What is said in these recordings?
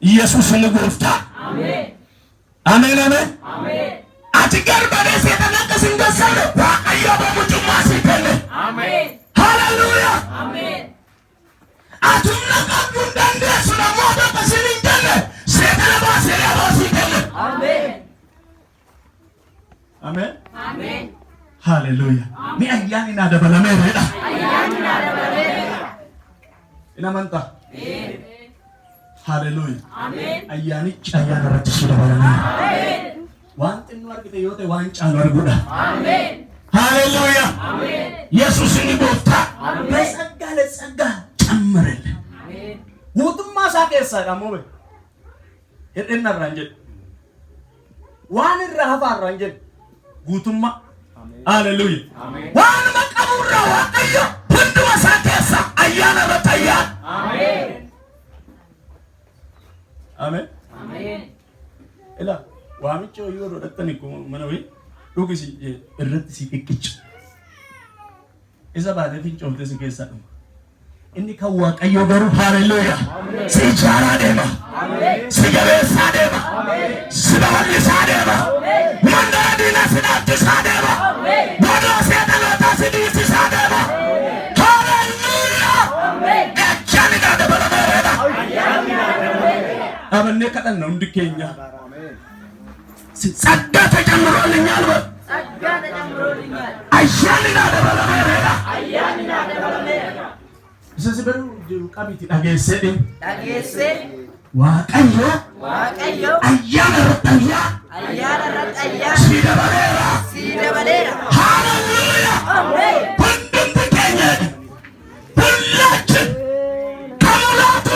ኢየሱስ ንጉፍታ አሜን አሜን አሜን አሜን አትገር በደስ የተነቀስ እንደሰለ ዋቀዮ በሙጭማ ሲተለ አሜን ሃሌሉያ አሜን አቱና ቀዱ እንደንደስ ለሞተ በሲንደለ ሰተለባ ሰለባ ሲተለ አሜን አሜን አሜን ሃሌሉያ ሚአያኒና ደበለሜዳ አያኒና ደበለሜዳ ኢናመንታ ሃሌሉያ አሜን አያኒ ጫያና ረትሽ ደበለሜ አሜን ዋንጥኑ አርግተ yote ዋንጫ ነው አርጉዳ አሜን ሃሌሉያ አሜን ኢየሱስን ይቦታ በጸጋ ለጸጋ ጨምረል አሜን ጉቱማ ሳቀሳ ደሞበ ሄደና ራንጀል ዋን ረሃፋ ራንጀል ጉቱማ ሃሌሉያ አሜን ዋን መቀቡራ ዋቀዮ ሁንዱ ሳቀሳ አያና ረታያ አሜን አሜን አሜን እላ ዋምጮ ይወሮ ደተንኩ መነው ዱግሲ እረት ሲቅቅጭ እዛ ባለፊን ጮምተ ሲከሳ ነው እንዲ ከዋቀዮ ገሩ ሃሌሉያ ሲቻራ ደማ አሜን ሲገበሳ ደማ አሜን ሲባልሳ ደማ መንዳዲና ስናት ሳደማ አሜን ወዶ ሰተለታ ሲዲስ ሳደማ ሃሌሉያ አሜን እቻንጋ ደበለበረዳ አመነ ከደን ነው እንድከኛ ጸጋ ተጨምሮልኛል ጸጋ ተጨምሮልኛል አያንና ደበለበረዳ አያንና ደበለበረዳ ዘዘበሩ ዱቃቢቲ ዳጌሰ ዋቀዮ አያና ረጣያ ሲደበለራ ሃሌሉያ አሜን ሁሉም ተገኘ ሁላችን ከሙላቱ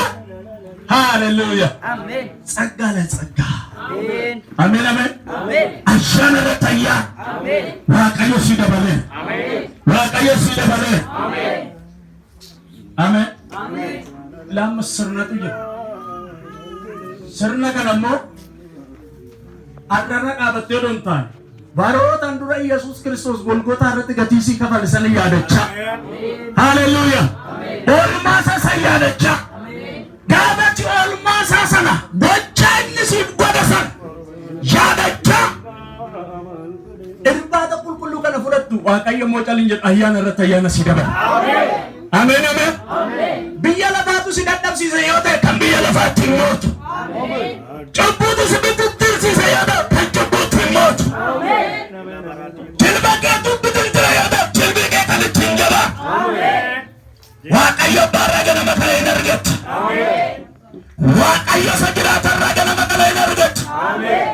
ሃሌሉያ አሜን ጸጋ ለጸጋ አሜን አሜን አሜን አሜን አያና ረጣያ አሜን ዋቀዮ ሲደበለራ አሜን ዋቀዮ ሲደበለራ አሜን አሜን አሜን ለምስርነቱ ስርነ ከነሞ አድረረቃ በተዶንታን ባሮት አንዱራ ኢየሱስ ክርስቶስ ጎልጎታ ረጥ ገቲሲ ከፈልሰን ያደቻ ሃሌሉያ ኦልማሳ ሰያደቻ ጋበቲ ኦልማሳ ሰና በቻኝ ሲጎደሰን ያደቻ እርባታ ቁልቁሉ ከነፍረቱ ዋቀየ ሞጨልኝ አያና ረታያና ሲደበ አሜን አሜን አሜን አሜን ቢያለፋቱ ሲዳደብ ሲዘዮተ ከቢያለፋቱ ሞት አሜን ጭቡቱ ሲብትትር ሲዘዮተ ከጭቡቱ ሞት አሜን ጅልበቀቱ ብትንትረዮተ ጅልበቀቱ ልትንገባ አሜን ዋቀዮ ባረገነ መከለ ይነርገት አሜን ዋቀዮ ሰግዳ ተራገነ መከለ ይነርገት አሜን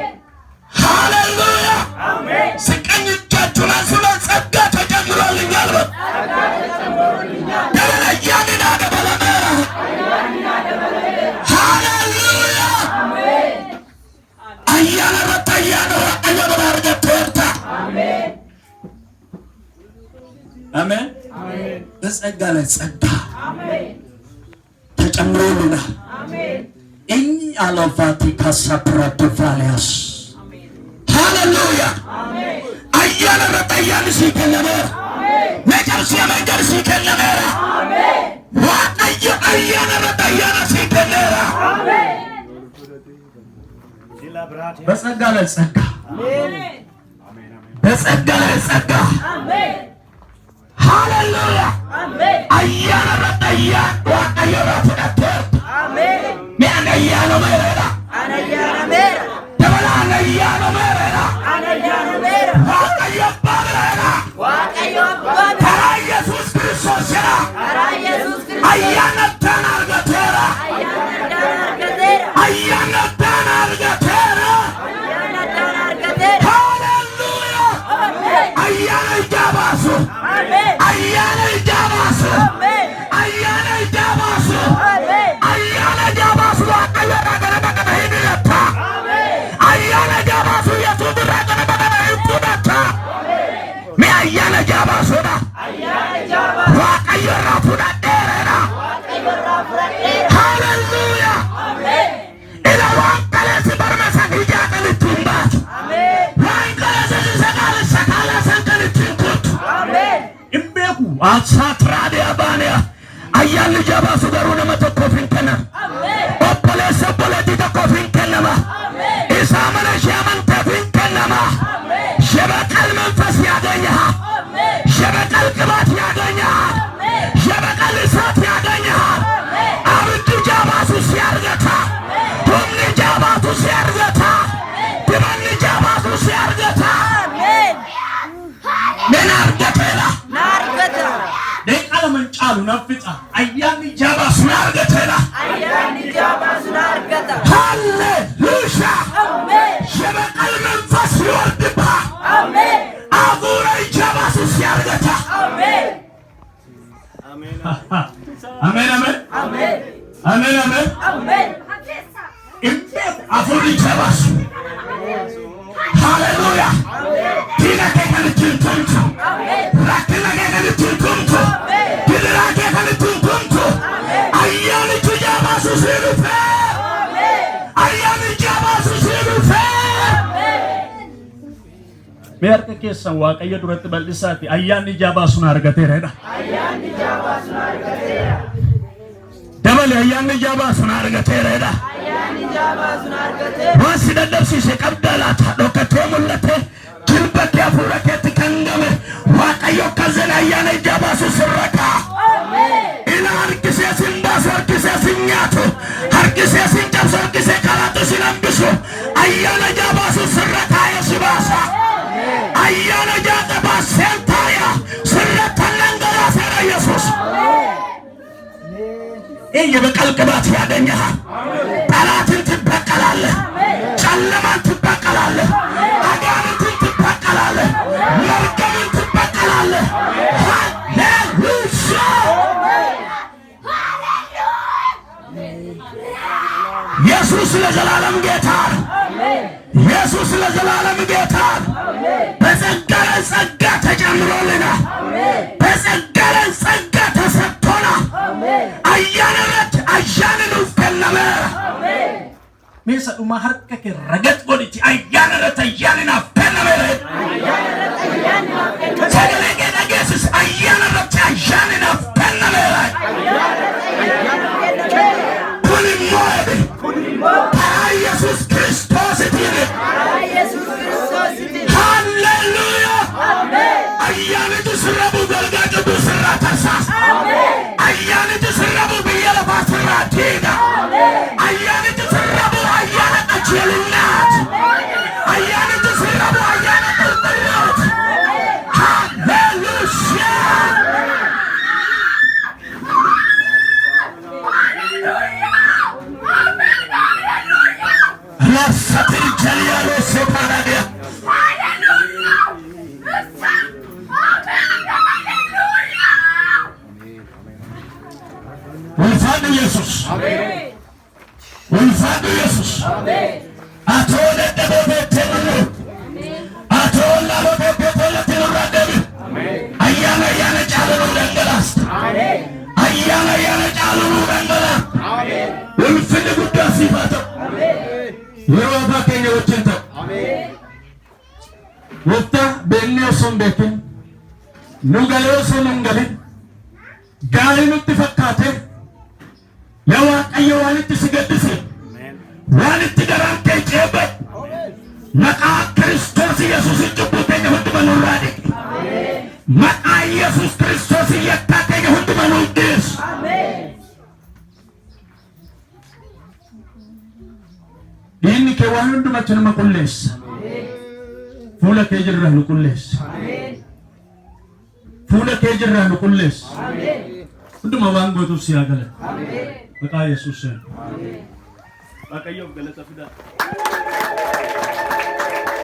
ሃሌሉያ አሜን ስቀኝ እጃችሁን አንሱና ጸጋ ተጨምሮልኛል በል ደበለያንና ደበለሜራ ሃሌሉያ አሜን አያና ረታያና ዋቀዮ በባርገት አሜን አሜን አሜን በጸጋ ላይ ጸጋ አሜን ተጨምሮልናል አሜን እኝ አለፋቲ ካሳፕራቶ ቫሊያስ ሃሌሉያ አሜን አያና ረታያን ሲከለመራ አሜን ነጨርሲ መንገድ ሲከለመራ አሜን ዋቀዮ አያና ረታያና ሲከለመራ አሜን በጸጋ ላይ ጸጋ አሜን በጸጋ ላይ ጸጋ አሜን ሃሌሉያ አሜን አያና ረታያ ዋቀዮ ረታተ አሜን ሚያናያኖ መረራ አናያኖ መረራ ደበላናያኖ መረራ አናያኖ መረራ ዋቀዮ ባረራ ዋቀዮ ባረራ ኢየሱስ ክርስቶስ ራ ኢየሱስ ክርስቶስ አያና ተናርገተራ አያና ተናርገተራ ሃሌሉያ አሜን አያና ጃባሱ አሜን አያና ጃባሱ አሜን አያና ጃባሱ አሜን አያና ጃባሱ ዋቀዮ caalu nan fixa ayyaanni jabaa sun argateera halleluuya የበቀል መንፈስ ይወርድብሃል አቡረ jabaa sun si argata አሜን አሜን አሜን አሜን አሜን እንዴት አፉሪ jabaa sun Hallelujah. Tina ke kan tuntuntu. Rakina ke kan tuntuntu. Kidra ke kan tuntuntu. Ayani tujaba susirufe. Ayani jaba susirufe. Biar ke kesan waaqayyo duratti bal'isaati ayyaanni jabaa sun argateera. Ayyaanni jabaa sun argateera. Dabale ayyaanni jabaa sun argateera. Wasi dadhabsiise qabdalaata dhokatee mul'ate jilba kee hafuura keetti kan game waaqayyo kazzeen ayyaana jabaa sun sirra kaa'a ila harkisee sin baasu harkisee sin nyaatu harkisee sin cabsu harkisee karaatu sin hambisu ayyaana jabaa sun sirra kaa'ee si baasa ayyaana jabaa seen taaya sirra tanangalaasera Yesuus የበቀል ቅባት ያገኘሃል ጠላትን ትበቀላለህ ጨለማን ትበቀላለህ አጋንንትን ትበቀላለህ መርገምን ትበቀላለህ ሃሌሉያ ኢየሱስ ለዘላለም ጌታ ኢየሱስ ለዘላለም ጌታ በጸጋ ላይ ጸጋ ተጨምሮልናል በጸጋ ላይ ጸጋ ተሰጥቶናል ayyaanarratti ayyaananuuf kennameera meesa dhuma harka kee ragat godhiti ayyaanarratti ayyaaninaaf kennameera sagalee kee dhageessis ayyaanarratti ayyaaninaaf kennameera kun immoo karaa Yesuus Kiristoositiin halleluuyaa ayyaanitu sirra bu'u galgaa qabu sirra tarsaas ayyaanitu sirra bu'u biyya lafaa sirraa diiga ayyaanitu sirra bu'u ayyaana qajeelinaat ayyaanitu sirra bu'u ayyaana qulqulluut halleluuyaa rasatil jaliyaaloo sepaaraadiya Ulfadu Yesus. Amen. Ulfadu Yesus. Amen. Atole debote tenu. Atola bote tola tenu rademi. Amen. Ayana jalunu dangalas. Amen. Ayana jalunu dangalas. Amen. Ulfadu gudda sifato. Amen. Yero bakene ochento. Amen. Wota benne sombekin. Nugale osonungalin. Galinutti fakkaate yaa waaqayyo waanitti si gaddise waanitti garaan kee ceebe maqaa Kiristoos Yesuusin cubbuu keenya hunduma nurraa dhiqi maqaa Yesuus Kiristoosin yakkaa keenya hunduma nuuf dhiisu dhiigni kee waan hundumatti nama qulleessa fuula kee jirra nu qulleessa fuula kee jirra nu qulleessa hunduma waan gootuuf si haa galatu maqaa Yesuus waaqayyoof galata fidaa